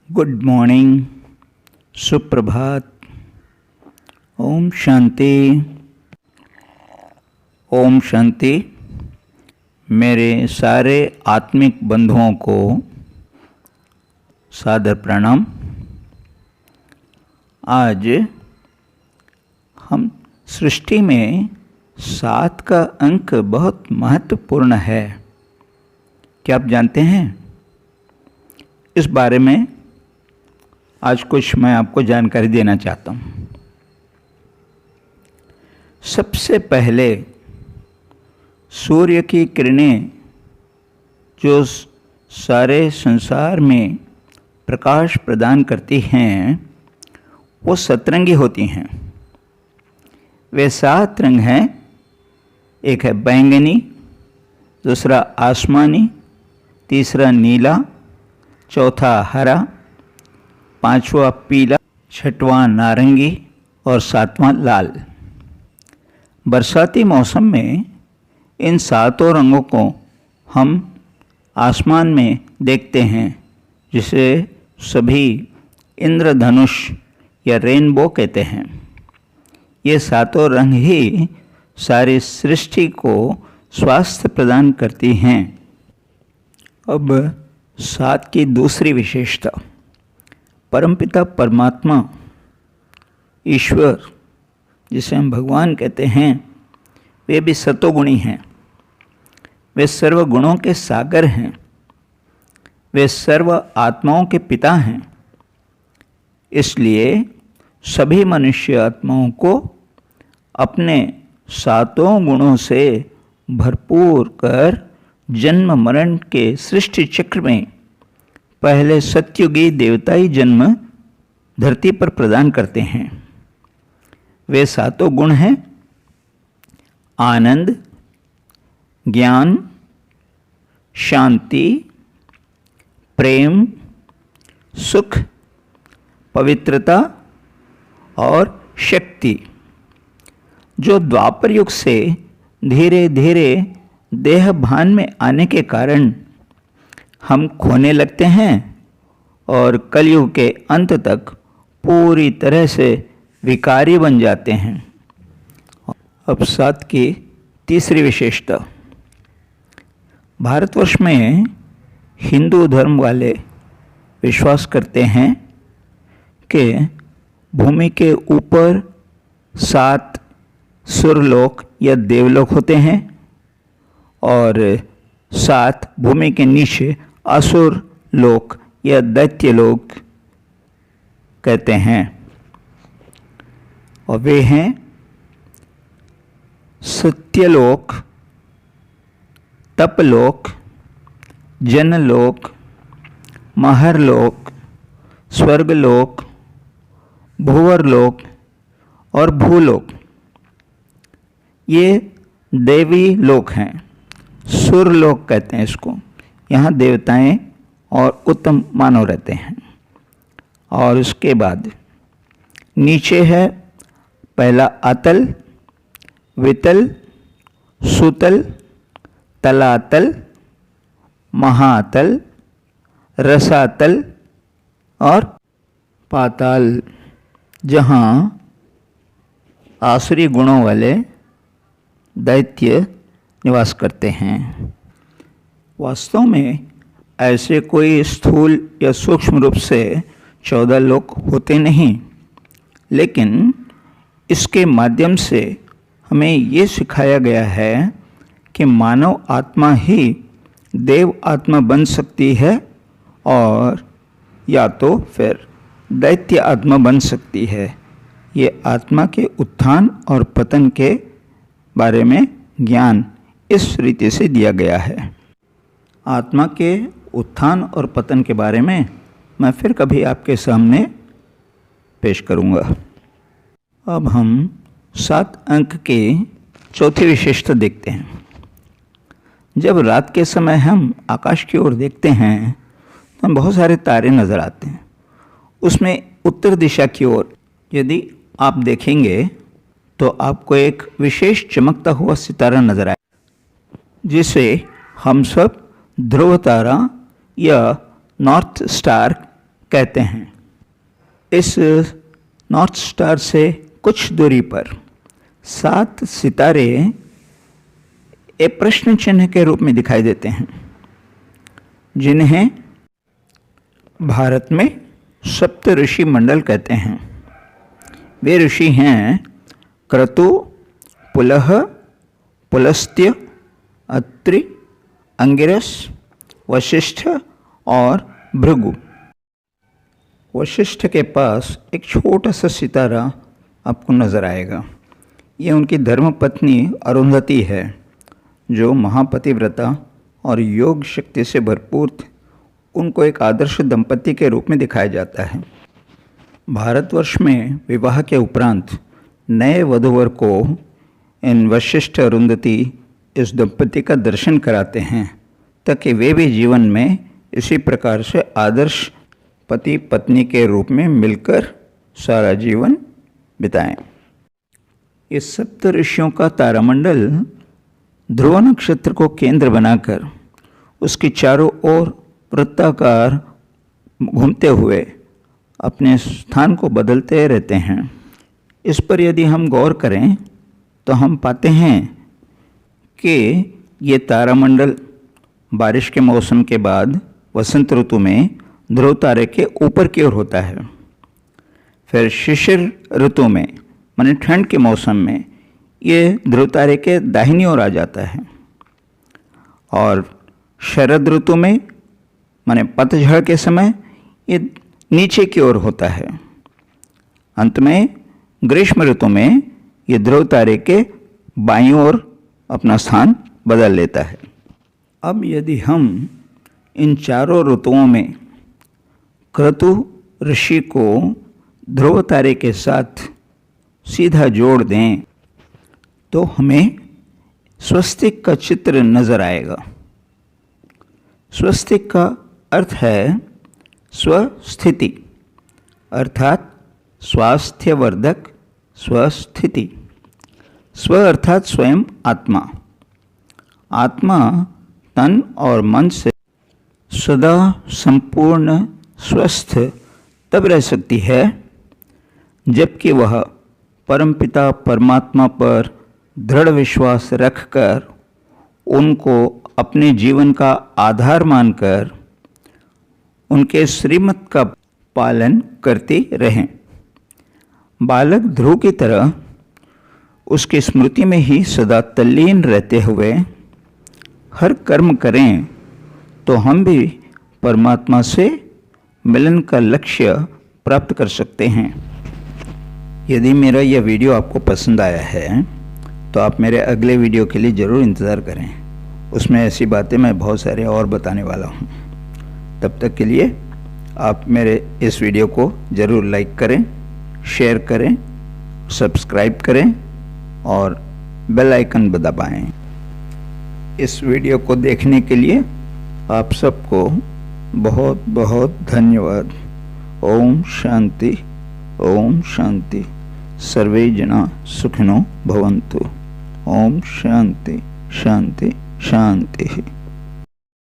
Good morning, सुप्रभात, ओम शांति। ओम शांति। मेरे सारे आत्मिक बंधुओं को सादर प्रणाम। आज हम सृष्टि में 7 का अंक बहुत महत्वपूर्ण है। क्या आप जानते हैं? इस बारे में आज कुछ मैं आपको जानकारी देना चाहता हूँ। सबसे पहले सूर्य की किरणें जो सारे संसार में प्रकाश प्रदान करती हैं वो सतरंगी होती हैं। वे 7 रंग हैं। एक है बैंगनी, दूसरा आसमानी, तीसरा नीला, चौथा हरा, 5वां पीला, 6वां नारंगी और 7वां लाल। बरसाती मौसम में इन 7 रंगों को हम आसमान में देखते हैं, जिसे सभी इंद्रधनुष या रेनबो कहते हैं। ये 7 रंग ही सारी सृष्टि को स्वास्थ्य प्रदान करती हैं। अब 7 की दूसरी विशेषता, परमपिता परमात्मा ईश्वर, जिसे हम भगवान कहते हैं, वे भी सतोगुणी हैं। वे सर्व गुणों के सागर हैं। वे सर्व आत्माओं के पिता हैं। इसलिए सभी मनुष्य आत्माओं को अपने 7 गुणों से भरपूर कर जन्म मरण के सृष्टि चक्र में पहले सत्युगी देवताई जन्म धरती पर प्रदान करते हैं। वे 7 गुण हैं: आनंद, ज्ञान, शांति, प्रेम, सुख, पवित्रता और शक्ति, जो द्वापर युग से धीरे धीरे देह भान में आने के कारण हम खोने लगते हैं और कलयुग के अंत तक पूरी तरह से विकारी बन जाते हैं। अब 7 की तीसरी विशेषता, भारतवर्ष में हिंदू धर्म वाले विश्वास करते हैं कि भूमि के ऊपर 7 सुरलोक या देवलोक होते हैं और 7 भूमि के नीचे असुर लोक या दैत्य लोक कहते हैं। और वे हैं सत्यलोक, तपलोक, जनलोक, महरलोक, स्वर्गलोक, भूवरलोक और भूलोक। ये देवी लोक हैं। सुरलोक कहते हैं इसको। यहाँ देवताएं और उत्तम मानव रहते हैं। और उसके बाद नीचे है पहला अतल, वितल, सुतल, तलातल, महातल, रसातल और पाताल, जहाँ आसुरी गुणों वाले दैत्य निवास करते हैं। वास्तव में ऐसे कोई स्थूल या सूक्ष्म रूप से 14 लोक होते नहीं, लेकिन इसके माध्यम से हमें ये सिखाया गया है कि मानव आत्मा ही देव आत्मा बन सकती है और या तो फिर दैत्य आत्मा बन सकती है। ये आत्मा के उत्थान और पतन के बारे में ज्ञान इस रीति से दिया गया है। आत्मा के उत्थान और पतन के बारे में मैं फिर कभी आपके सामने पेश करूंगा। अब हम 7 अंक की चौथी विशेषता देखते हैं। जब रात के समय हम आकाश की ओर देखते हैं तो बहुत सारे तारे नज़र आते हैं। उसमें उत्तर दिशा की ओर यदि आप देखेंगे तो आपको एक विशेष चमकता हुआ सितारा नजर आए, जिसे हम सब ध्रुव तारा या नॉर्थ स्टार कहते हैं। इस नॉर्थ स्टार से कुछ दूरी पर 7 सितारे एक प्रश्न चिन्ह के रूप में दिखाई देते हैं, जिन्हें भारत में सप्त ऋषि मंडल कहते हैं। वे ऋषि हैं क्रतु, पुलह, पुलस्त्य, अत्रि, अंगिरस, वशिष्ठ और भृगु। वशिष्ठ के पास एक छोटा सा सितारा आपको नज़र आएगा। ये उनकी धर्मपत्नी अरुंधति है, जो महापतिव्रता और योग शक्ति से भरपूर थे। उनको एक आदर्श दंपति के रूप में दिखाया जाता है। भारतवर्ष में विवाह के उपरांत नए वधूवर को इन वशिष्ठ अरुंधति इस दंपति का दर्शन कराते हैं, ताकि वे भी जीवन में इसी प्रकार से आदर्श पति पत्नी के रूप में मिलकर सारा जीवन बिताएं। इस सप्त ऋषियों का तारामंडल ध्रुव नक्षत्र को केंद्र बनाकर उसके चारों ओर वृत्ताकार घूमते हुए अपने स्थान को बदलते रहते हैं। इस पर यदि हम गौर करें तो हम पाते हैं कि ये तारामंडल बारिश के मौसम के बाद वसंत ऋतु में ध्रुव तारे के ऊपर की ओर होता है। फिर शिशिर ऋतु में माने ठंड के मौसम में ये ध्रुव तारे के दाहिनी ओर आ जाता है, और शरद ऋतु में माने पतझड़ के समय ये नीचे की ओर होता है। अंत में ग्रीष्म ऋतु में ये ध्रुव तारे के बाईं ओर अपना स्थान बदल लेता है। अब यदि हम इन चारों ऋतुओं में क्रतु ऋषि को ध्रुव तारे के साथ सीधा जोड़ दें तो हमें स्वस्तिक का चित्र नज़र आएगा। स्वस्तिक का अर्थ है स्वस्थिति, अर्थात स्वास्थ्यवर्धक स्वस्थिति। स्व अर्थात स्वयं आत्मा। आत्मा तन और मन से सदा संपूर्ण स्वस्थ तब रह सकती है जबकि वह परमपिता परमात्मा पर दृढ़ विश्वास रखकर उनको अपने जीवन का आधार मानकर उनके श्रीमत का पालन करती रहें। बालक ध्रुव की तरह उसकी स्मृति में ही सदा तल्लीन रहते हुए हर कर्म करें तो हम भी परमात्मा से मिलन का लक्ष्य प्राप्त कर सकते हैं। यदि मेरा यह वीडियो आपको पसंद आया है तो आप मेरे अगले वीडियो के लिए ज़रूर इंतज़ार करें। उसमें ऐसी बातें मैं बहुत सारे और बताने वाला हूँ। तब तक के लिए आप मेरे इस वीडियो को ज़रूर लाइक करें, शेयर करें, सब्सक्राइब करें और बेल आइकन दबाएं। इस वीडियो को देखने के लिए आप सबको बहुत बहुत धन्यवाद। ओम शांति, ओम शांति। सर्वे जना सुखिनो भवन्तु। ओम शांति शांति शांति।